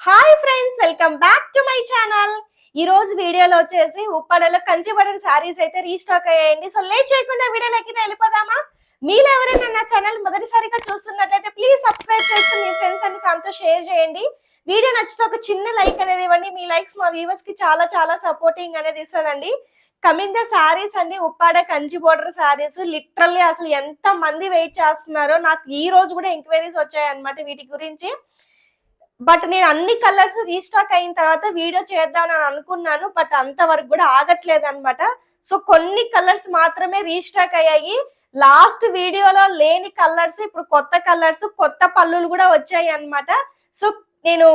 Hi friends, welcome back to my channel. ఈ రోజు వీడియోలో వచ్చేసి ఉప్పాడలో కంచిపట్టు శారీస్ అయితే రీస్టాక్ అయ్యాయండి. సో లేట్ చేయకుండా వీడియోలోకి వెళ్ళిపోదామా? మీరు ఎవరైనా నా ఛానల్ మొదటిసారిగా చూస్తున్నట్లయితే ప్లీజ్ సబ్స్క్రైబ్ చేసుకుని మీ ఫ్రెండ్స్ అండ్ ఫ్యామిలీతో షేర్ చేయండి. వీడియో నచ్చితే ఒక చిన్న లైక్ అనేది ఇవ్వండి. మీ లైక్స్ మా వ్యూవర్స్ కి చాలా చాలా సపోర్టింగ్ అనేది ఇస్తుందండి. కమింగ్ ద శారీస్ అండి, ఉప్పాడ కంచి బోర్డర్ శారీస్ లిటరల్లీ అసలు ఎంత మంది వెయిట్ చేస్తున్నారో నాకు ఈ రోజు కూడా ఎంక్వైరీస్ వచ్చాయి అన్నమాట వీటి గురించి. బట్ నేను అన్ని కలర్స్ రీస్టాక్ అయిన తర్వాత వీడియో చేద్దామని అనుకున్నాను, బట్ అంతవరకు కూడా ఆగట్లేదు అనమాట. సో కొన్ని కలర్స్ మాత్రమే రీస్టాక్ అయ్యాయి. లాస్ట్ వీడియోలో లేని కలర్స్ ఇప్పుడు కొత్త కలర్స్, కొత్త పళ్ళులు కూడా వచ్చాయి అన్నమాట. సో నేను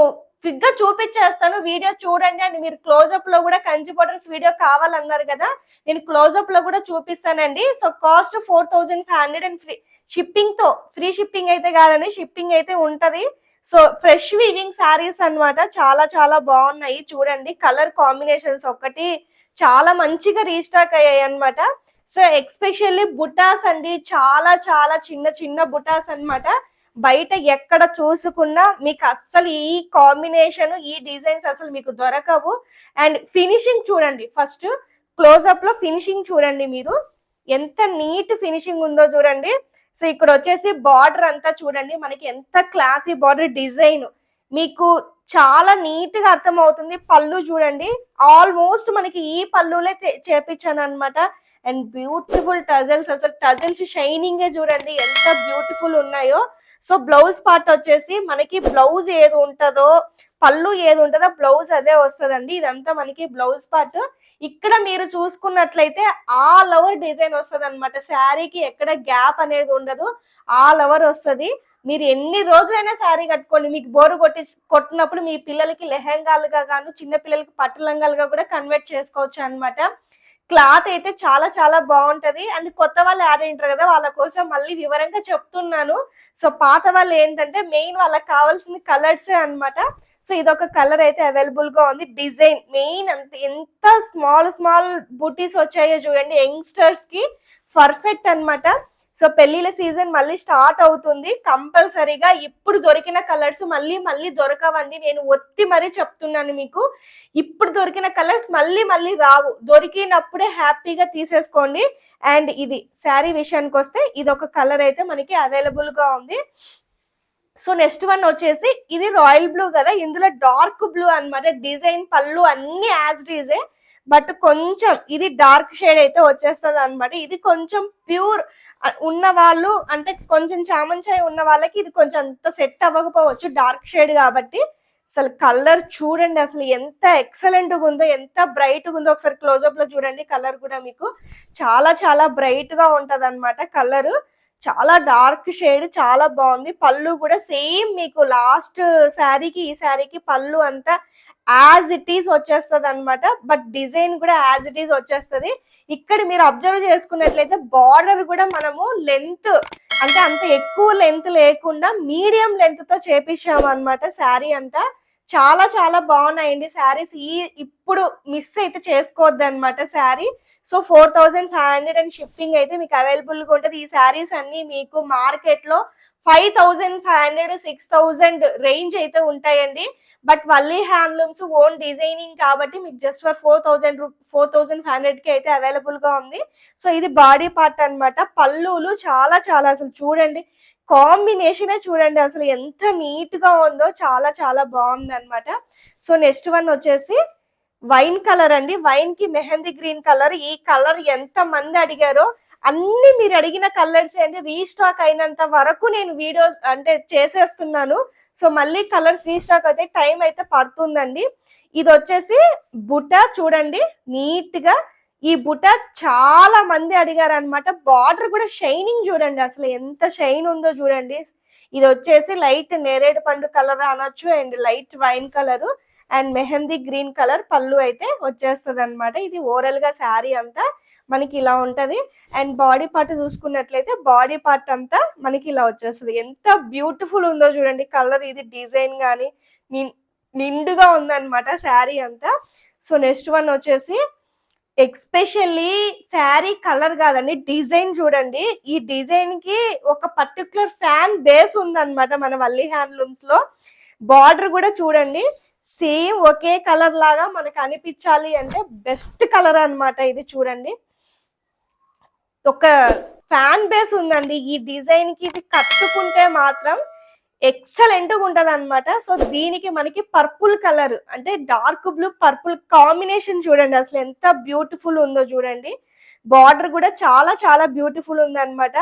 క్విక్ గా చూపించేస్తాను, వీడియో చూడండి. అండ్ మీరు క్లోజ్అప్ లో కూడా కంచి బోర్డర్స్ వీడియో కావాలన్నారు కదా, నేను క్లోజ్అప్ లో కూడా చూపిస్తానండి. So cost 4500 and free shipping అయితే కాదండి, షిప్పింగ్ అయితే ఉంటది. సో ఫ్రెష్ వీవింగ్ శారీస్ అన్నమాట, చాలా చాలా బాగున్నాయి. చూడండి కలర్ కాంబినేషన్స్ ఒకటి చాలా మంచిగా రీస్టాక్ అయ్యాయి అన్నమాట. సో ఎక్స్పెషల్లీ బుటాస్ అండి, చాలా చాలా చిన్న చిన్న బుటాస్ అన్నమాట. బయట ఎక్కడ చూసుకున్నా మీకు అస్సలు ఈ కాంబినేషన్, ఈ డిజైన్స్ అసలు మీకు దొరకవు. అండ్ ఫినిషింగ్ చూడండి, ఫస్ట్ క్లోజ్అప్ లో ఫినిషింగ్ చూడండి మీరు, ఎంత నీట్ ఫినిషింగ్ ఉందో చూడండి. సో ఇక్కడ వచ్చేసి బార్డర్ అంతా చూడండి, మనకి ఎంత క్లాసీ బార్డర్ డిజైన్, మీకు చాలా నీట్ గా అర్థం అవుతుంది. పళ్ళు చూడండి, ఆల్మోస్ట్ మనకి ఈ పళ్ళులే చేపించాను అనమాట. అండ్ బ్యూటిఫుల్ టజల్స్, అసలు టజల్స్ షైనింగ్ చూడండి ఎంత బ్యూటిఫుల్ ఉన్నాయో. సో బ్లౌజ్ పార్ట్ వచ్చేసి మనకి బ్లౌజ్ ఏది ఉంటుందో, పళ్ళు ఏది ఉంటుందో బ్లౌజ్ అదే వస్తుందండి. ఇదంతా మనకి బ్లౌజ్ పార్ట్. ఇక్కడ మీరు చూసుకున్నట్లయితే ఆల్ ఓవర్ డిజైన్ వస్తుంది అనమాట. శారీకి ఎక్కడ గ్యాప్ అనేది ఉండదు, ఆల్ ఓవర్ వస్తుంది. మీరు ఎన్ని రోజులైనా శారీ కట్టుకోండి, మీకు బోరు కొట్టినప్పుడు మీ పిల్లలకి లెహంగాలుగా గాను, చిన్న పిల్లలకి పట్టు లంగాలుగా కూడా కన్వర్ట్ చేసుకోవచ్చు అనమాట. క్లాత్ అయితే చాలా చాలా బాగుంటది. అండ్ కొత్త వాళ్ళు యాడ్ అయింటారు కదా, వాళ్ళ కోసం మళ్ళీ వివరంగా చెప్తున్నాను. సో పాత వాళ్ళు ఏంటంటే మెయిన్ వాళ్ళకి కావాల్సిన కలర్స్ అన్నమాట. సో ఇదొక కలర్ అయితే అవైలబుల్ గా ఉంది. డిజైన్ మెయిన్ ఎంత స్మాల్ స్మాల్ బూటీస్ వచ్చాయో చూడండి, యంగ్స్టర్స్ కి పర్ఫెక్ట్ అన్నమాట. సో పెళ్లిళ్ళ సీజన్ మళ్ళీ స్టార్ట్ అవుతుంది, కంపల్సరీగా ఇప్పుడు దొరికిన కలర్స్ మళ్ళీ మళ్ళీ దొరకవండి. నేను ఒత్తి మరీ చెప్తున్నాను మీకు, ఇప్పుడు దొరికిన కలర్స్ మళ్ళీ మళ్ళీ రావు, దొరికినప్పుడే హ్యాపీగా తీసేసుకోండి. అండ్ ఇది శారీ విషయానికి వస్తే ఇది ఒక కలర్ అయితే మనకి అవైలబుల్ గా ఉంది. సో నెక్స్ట్ వన్ వచ్చేసి ఇది రాయల్ బ్లూ కదా, ఇందులో డార్క్ బ్లూ అన్నమాట. డిజైన్ పళ్ళు అన్ని యాజ్ డీజే, బట్ కొంచెం ఇది డార్క్ షేడ్ అయితే వచ్చేస్తుంది అనమాట. ఇది కొంచెం ప్యూర్ ఉన్న వాళ్ళు, అంటే కొంచెం చామంచాయి ఉన్న వాళ్ళకి ఇది కొంచెం అంత సెట్ అవ్వకపోవచ్చు, డార్క్ షేడ్ కాబట్టి. అసలు కలర్ చూడండి, అసలు ఎంత ఎక్సలెంట్ గా ఉందో, ఎంత బ్రైట్ గా ఉందో. ఒకసారి క్లోజ్అప్ లో చూడండి, కలర్ కూడా మీకు చాలా చాలా బ్రైట్ గా ఉంటది అనమాట. కలర్ చాలా డార్క్ షేడ్, చాలా బాగుంది. పళ్ళు కూడా సేమ్ మీకు లాస్ట్ శారీకి ఈ శారీకి పళ్ళు అంతా యాజ్ ఇట్ ఈస్ వచ్చేస్తుంది అనమాట. బట్ డిజైన్ కూడా యాజ్ ఇట్ ఈస్ వచ్చేస్తుంది. ఇక్కడ మీరు అబ్జర్వ్ చేసుకున్నట్లయితే బార్డర్ కూడా మనము లెంత్, అంటే అంత ఎక్కువ లెంత్ లేకుండా మీడియం లెంత్ తో చేపించాము అనమాట. శారీ అంతా చాలా చాలా బాగున్నాయండి శారీస్. ఇప్పుడు మిస్ అయితే చేసుకోవద్దు అనమాట శారీ. సో 4500 అండ్ షిప్పింగ్ అయితే మీకు అవైలబుల్ గా ఉంటుంది. ఈ శారీస్ అన్ని మీకు మార్కెట్ లో 5500 6000 రేంజ్ అయితే ఉంటాయండి. But Valli handlooms own designing కాబట్టి మీకు జస్ట్ ఫర్ 4500 కి అయితే అవైలబుల్ గా ఉంది. సో ఇది బాడీ పార్ట్ అన్నమాట. పళ్ళులు చాలా చాలా అసలు చూడండి, కాంబినేషనే చూడండి అసలు ఎంత నీట్ గా ఉందో, చాలా చాలా బాగుంది అనమాట. సో నెక్స్ట్ వన్ వచ్చేసి వైన్ కలర్ అండి, వైన్ కి మెహందీ గ్రీన్ కలర్. ఈ కలర్ ఎంత మంది అడిగారో, అన్ని మీరు అడిగిన కలర్స్ అండి. రీస్టాక్ అయినంత వరకు నేను వీడియోస్ అంటే చేసేస్తున్నాను. సో మళ్ళీ కలర్స్ రీస్టాక్ అయితే టైం అయితే పడుతుందండి. ఇది వచ్చేసి బుట్ట చూడండి నీట్ గా, ఈ బుట్ట చాలా మంది అడిగారు అనమాట. బార్డర్ కూడా షైనింగ్ చూడండి, అసలు ఎంత షైన్ ఉందో చూడండి. ఇది వచ్చేసి లైట్ నేరేడు పండు కలర్ అనొచ్చు, and light wine colour and mehndi green colour పళ్ళు అయితే వచ్చేస్తుంది అనమాట. ఇది ఓవరాల్ గా శారీ అంతా మనకి ఇలా ఉంటది. అండ్ బాడీ పార్ట్ చూసుకున్నట్లయితే బాడీ పార్ట్ అంతా మనకి ఇలా వచ్చేస్తుంది. ఎంత బ్యూటిఫుల్ ఉందో చూడండి కలర్, ఇది డిజైన్ గానీ నిండుగా ఉందన్నమాట శారీ అంతా. సో నెక్స్ట్ వన్ వచ్చేసి ఎక్స్పెషల్లీ శారీ కలర్ కాదండి, డిజైన్ చూడండి. ఈ డిజైన్ కి ఒక పర్టికులర్ ఫ్యాన్ బేస్ ఉందన్నమాట మన వల్లీ హ్యాండ్లూమ్స్ లో. బార్డర్ కూడా చూడండి సేమ్ ఒకే కలర్ లాగా మనకు అనిపించాలి అంటే బెస్ట్ కలర్ అన్నమాట ఇది. చూడండి ఒక ఫ్యాన్ బేస్ ఉందండి ఈ డిజైన్ కి. ఇది కట్టుకుంటే మాత్రం ఎక్సలెంట్ గా ఉంటది అనమాట. సో దీనికి మనకి పర్పుల్ కలర్ అంటే డార్క్ బ్లూ పర్పుల్ కాంబినేషన్ చూడండి అసలు ఎంత బ్యూటిఫుల్ ఉందో చూడండి. బార్డర్ కూడా చాలా చాలా బ్యూటిఫుల్ ఉంది అనమాట.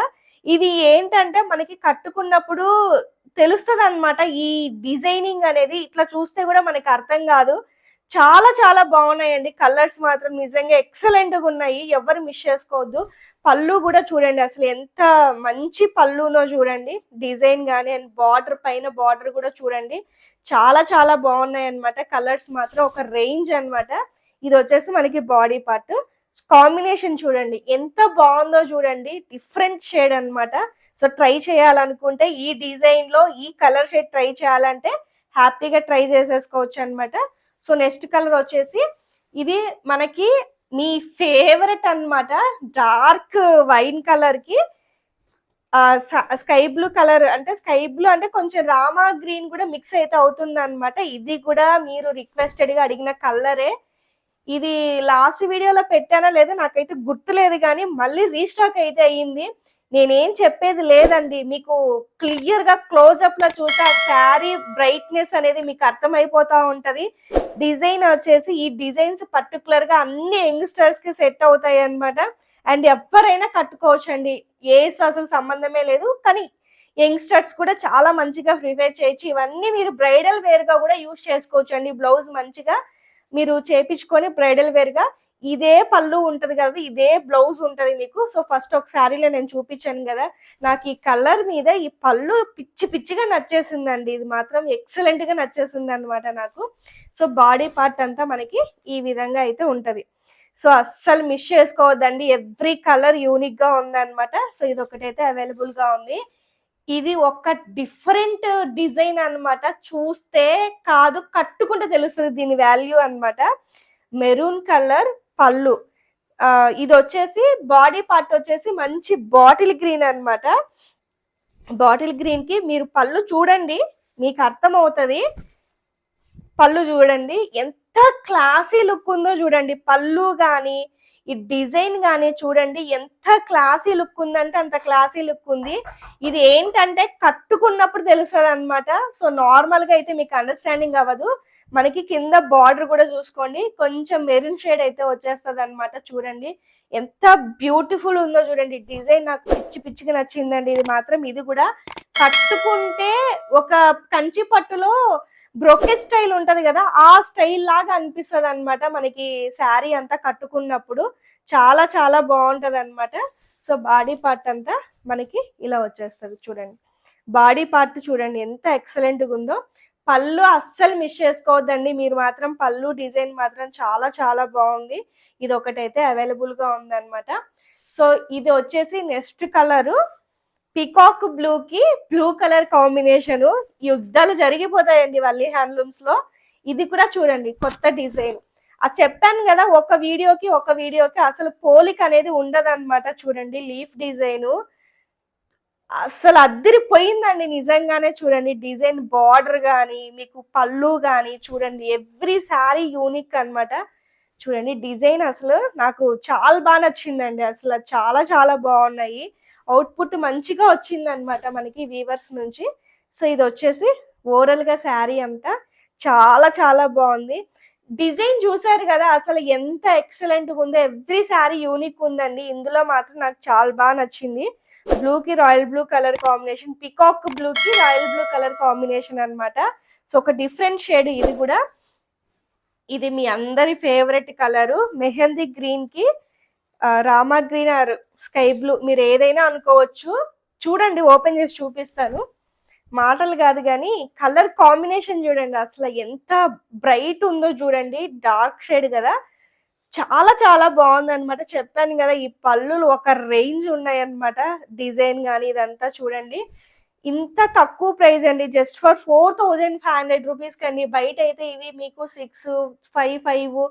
ఇది ఏంటంటే మనకి కట్టుకున్నప్పుడు తెలుస్తుంది అనమాట ఈ డిజైనింగ్ అనేది. ఇట్లా చూస్తే కూడా మనకి అర్థం కాదు. చాలా చాలా బాగున్నాయండి. కలర్స్ మాత్రం నిజంగా ఎక్సలెంట్ గా ఉన్నాయి. ఎవరు మిస్ చేసుకోవద్దు. పళ్ళు కూడా చూడండి అసలు ఎంత మంచి పళ్ళునో చూడండి. డిజైన్ గానీ అండ్ బార్డర్ పైన బార్డర్ కూడా చూడండి చాలా చాలా బాగున్నాయి అనమాట. కలర్స్ మాత్రం ఒక రేంజ్ అనమాట. ఇది వచ్చేసి మనకి బాడీ పార్ట్. కాంబినేషన్ చూడండి ఎంత బాగుందో చూడండి. డిఫరెంట్ షేడ్ అనమాట. సో ట్రై చేయాలనుకుంటే ఈ డిజైన్ లో ఈ కలర్ షేడ్ ట్రై చేయాలంటే హ్యాపీగా ట్రై చేసేసుకోవచ్చు అనమాట. సో నెక్స్ట్ కలర్ వచ్చేసి ఇది మనకి మీ ఫేవరెట్ అన్నమాట. డార్క్ వైన్ కలర్ కి స్కై బ్లూ కలర్ అంటే స్కై బ్లూ అంటే కొంచెం రామా గ్రీన్ కూడా మిక్స్ అయితే అవుతుంది అనమాట. ఇది కూడా మీరు రిక్వెస్టెడ్ గా అడిగిన కలరే. ఇది లాస్ట్ వీడియోలో పెట్టానా లేదా నాకైతే గుర్తులేదు, కానీ మళ్ళీ రీస్టాక్ అయితే అయ్యింది. నేనేం చెప్పేది లేదండి, మీకు క్లియర్ గా క్లోజ్అప్ లో చూస్తే ఆ శారీ బ్రైట్నెస్ అనేది మీకు అర్థమైపోతా ఉంటది. డిజైన్ వచ్చేసి ఈ డిజైన్స్ పర్టికులర్ గా అన్ని యంగ్స్టర్స్ కి సెట్ అవుతాయి అనమాట. అండ్ ఎవరైనా కట్టుకోవచ్చు అండి, ఏజ్ అసలు సంబంధమే లేదు. కానీ యంగ్స్టర్స్ కూడా చాలా మంచిగా ప్రిఫర్ చేయొచ్చు. ఇవన్నీ మీరు బ్రైడల్ వేర్ గా కూడా యూజ్ చేసుకోవచ్చు అండి. బ్లౌజ్ మంచిగా మీరు చేపించుకొని బ్రైడల్ వేర్ గా ఇదే పళ్ళు ఉంటది కదా, ఇదే బ్లౌజ్ ఉంటది మీకు. సో ఫస్ట్ ఒక శారీలో నేను చూపించాను కదా, నాకు ఈ కలర్ మీద ఈ పళ్ళు పిచ్చి పిచ్చిగా నచ్చేసిందండి. ఇది మాత్రం ఎక్సలెంట్ గా నచ్చేసింది అనమాట నాకు. సో బాడీ పార్ట్ అంతా మనకి ఈ విధంగా అయితే ఉంటది. సో అస్సలు మిస్ చేసుకోవద్దండి. ఎవ్రీ కలర్ యూనిక్ గా ఉందన్నమాట. సో ఇది ఒకటైతే అవైలబుల్ గా ఉంది. ఇది ఒక డిఫరెంట్ డిజైన్ అన్నమాట. చూస్తే కాదు కట్టుకుంటే తెలుస్తుంది దీని వాల్యూ అన్నమాట. మెరూన్ కలర్ పళ్ళు. ఇది వచ్చేసి బాడీ పార్ట్ వచ్చేసి మంచి బాటిల్ గ్రీన్ అన్నమాట. బాటిల్ గ్రీన్ కి మీరు పళ్ళు చూడండి మీకు అర్థం అవుతుంది. పళ్ళు చూడండి ఎంత క్లాసీ లుక్ ఉందో చూడండి. పళ్ళు కానీ ఈ డిజైన్ కానీ చూడండి ఎంత క్లాసీ లుక్ ఉందంటే అంత క్లాసీ లుక్ ఉంది. ఇది ఏంటంటే కట్టుకున్నప్పుడు తెలుస్తుంది అనమాట. సో నార్మల్ గా అయితే మీకు అండర్స్టాండింగ్ అవ్వదు. మనకి కింద బార్డర్ కూడా చూసుకోండి కొంచెం మెరూన్ షేడ్ అయితే వచ్చేస్తుంది అనమాట. చూడండి ఎంత బ్యూటిఫుల్ ఉందో చూడండి. డిజైన్ నాకు పిచ్చి పిచ్చిగా నచ్చిందండి. ఇది మాత్రం ఇది కూడా కట్టుకుంటే ఒక కంచి పట్టులో బ్రోకెట్ స్టైల్ ఉంటది కదా, ఆ స్టైల్ లాగా అనిపిస్తుంది అనమాట మనకి శారీ అంతా కట్టుకున్నప్పుడు. చాలా చాలా బాగుంటది అనమాట. సో బాడీ పార్ట్ అంతా మనకి ఇలా వచ్చేస్తుంది చూడండి. బాడీ పార్ట్ చూడండి ఎంత ఎక్సలెంట్ గా ఉందో. పళ్ళు అస్సలు మిస్ చేసుకోవద్దండి మీరు మాత్రం. పళ్ళు డిజైన్ మాత్రం చాలా చాలా బాగుంది. ఇది ఒకటైతే అవైలబుల్ గా ఉందన్నమాట. సో ఇది వచ్చేసి నెక్స్ట్ కలరు పికాక్ బ్లూ కి బ్లూ కలర్ కాంబినేషన్. యుద్ధాలు జరిగిపోతాయండి వల్లి హ్యాండ్లూమ్స్ లో. ఇది కూడా చూడండి కొత్త డిజైన్. అది చెప్పాను కదా ఒక వీడియోకి అసలు పోలిక అనేది ఉండదన్నమాట. చూడండి లీఫ్ డిజైన్ అసలు అద్దరిపోయిందండి నిజంగానే. చూడండి డిజైన్ బార్డర్ కానీ మీకు పళ్ళు కానీ చూడండి ఎవ్రీ శారీ యూనిక్ అన్నమాట. చూడండి డిజైన్ అసలు నాకు చాలా బాగా నచ్చిందండి. అసలు చాలా చాలా బాగున్నాయి. అవుట్పుట్ మంచిగా వచ్చింది అనమాట మనకి వీవర్స్ నుంచి. సో ఇది వచ్చేసి ఓవరాల్ గా శారీ అంతా చాలా చాలా బాగుంది. డిజైన్ చూసారు కదా అసలు ఎంత ఎక్సలెంట్ గా ఉందో. ఎవ్రీ శారీ యూనిక్ ఉందండి. ఇందులో మాత్రం నాకు చాలా బాగా నచ్చింది. బ్లూ కి royal blue colour combination, peacock blue కి రాయల్ బ్లూ కలర్ కాంబినేషన్ అన్నమాట. సో ఒక డిఫరెంట్ షేడ్ ఇది కూడా. ఇది మీ అందరి ఫేవరెట్ కలరు మెహందీ గ్రీన్ కి Rama green are sky blue మీరు ఏదైనా అనుకోవచ్చు. చూడండి ఓపెన్ చేసి చూపిస్తాను, మాటలు కాదు కానీ కలర్ కాంబినేషన్ చూడండి అసలు ఎంత బ్రైట్ ఉందో చూడండి. డార్క్ షేడ్ కదా, చాలా చాలా బాగుంది అనమాట. చెప్పాను కదా ఈ పళ్ళులు ఒక రేంజ్ ఉన్నాయి అనమాట. డిజైన్ కానీ ఇదంతా చూడండి. ఇంత తక్కువ ప్రైస్ అండి, జస్ట్ ఫర్ 4500 రూపీస్ కండి. బయట అయితే ఇవి మీకు 655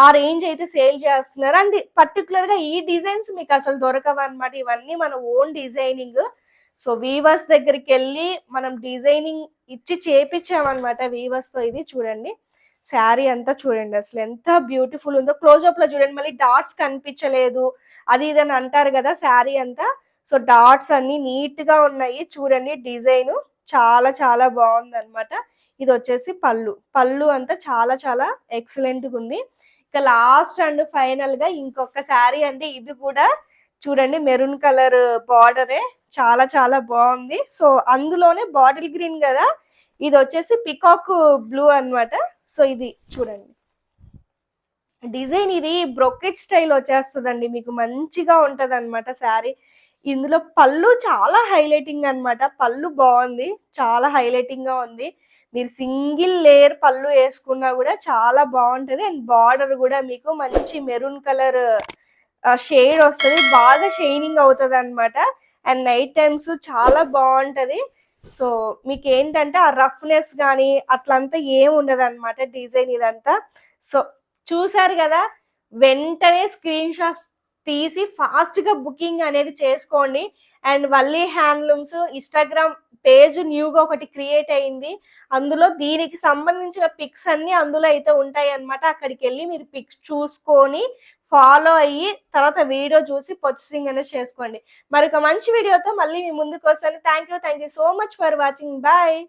ఆ రేంజ్ అయితే సేల్ చేస్తున్నారు. అండ్ పర్టికులర్ గా ఈ డిజైన్స్ మీకు అసలు దొరకవు అనమాట. ఇవన్నీ మన ఓన్ డిజైనింగ్. సో వీవర్స్ దగ్గరికి వెళ్ళి మనం డిజైనింగ్ ఇచ్చి చేపించామన్నమాట వీవర్స్ తో. ఇది చూడండి శారీ అంతా చూడండి అసలు ఎంత బ్యూటిఫుల్ ఉందో. క్లోజ్అప్ లో చూడండి, మళ్ళీ డాట్స్ కనిపించలేదు అది ఇదని అంటారు కదా శారీ అంతా. సో డాట్స్ అన్ని నీట్ గా ఉన్నాయి చూడండి. డిజైన్ చాలా చాలా బాగుంది అనమాట. ఇది వచ్చేసి పళ్ళు. పళ్ళు అంతా చాలా చాలా ఎక్సలెంట్ గా ఉంది. ఇక లాస్ట్ అండ్ ఫైనల్ గా ఇంకొక శారీ అండి. ఇది కూడా చూడండి మెరూన్ కలర్ బార్డరే, చాలా చాలా బాగుంది. సో అందులోనే బాటిల్ గ్రీన్ కదా, ఇది వచ్చేసి పికాక్ బ్లూ అన్నమాట. సో ఇది చూడండి డిజైన్, ఇది బ్రొకెట్ స్టైల్ వచ్చేస్తుందండి, మీకు మంచిగా ఉంటది అనమాట శారీ. ఇందులో పళ్ళు చాలా హైలైటింగ్ అన్నమాట. పళ్ళు బాగుంది, చాలా హైలైటింగ్ గా ఉంది. మీరు సింగిల్ లేయర్ పళ్ళు వేసుకున్నా కూడా చాలా బాగుంటది. అండ్ బార్డర్ కూడా మీకు మంచి మెరూన్ కలర్ షేడ్ వస్తుంది, బాగా షైనింగ్ అవుతుంది అనమాట. అండ్ నైట్ టైమ్స్ చాలా బాగుంటది. సో మీకు ఏంటంటే ఆ రఫ్నెస్ కానీ అట్లంతా ఏం ఉండదు అనమాట డిజైన్ ఇదంతా. సో చూసారు కదా, వెంటనే స్క్రీన్ షాట్స్ తీసి ఫాస్ట్ గా బుకింగ్ అనేది చేసుకోండి. And Valli handlooms Instagram page న్యూగా ఒకటి క్రియేట్ అయింది. అందులో దీనికి సంబంధించిన పిక్స్ అన్ని అందులో అయితే ఉంటాయి అన్నమాట. అక్కడికి వెళ్ళి మీరు పిక్స్ చూసుకొని ఫాలో అయ్యి తర్వాత వీడియో చూసి పర్చేసింగ్ అనేది చేసుకోండి. మరొక మంచి వీడియోతో మళ్ళీ మీ ముందుకు వస్తాను. Thank you so much for watching. Bye.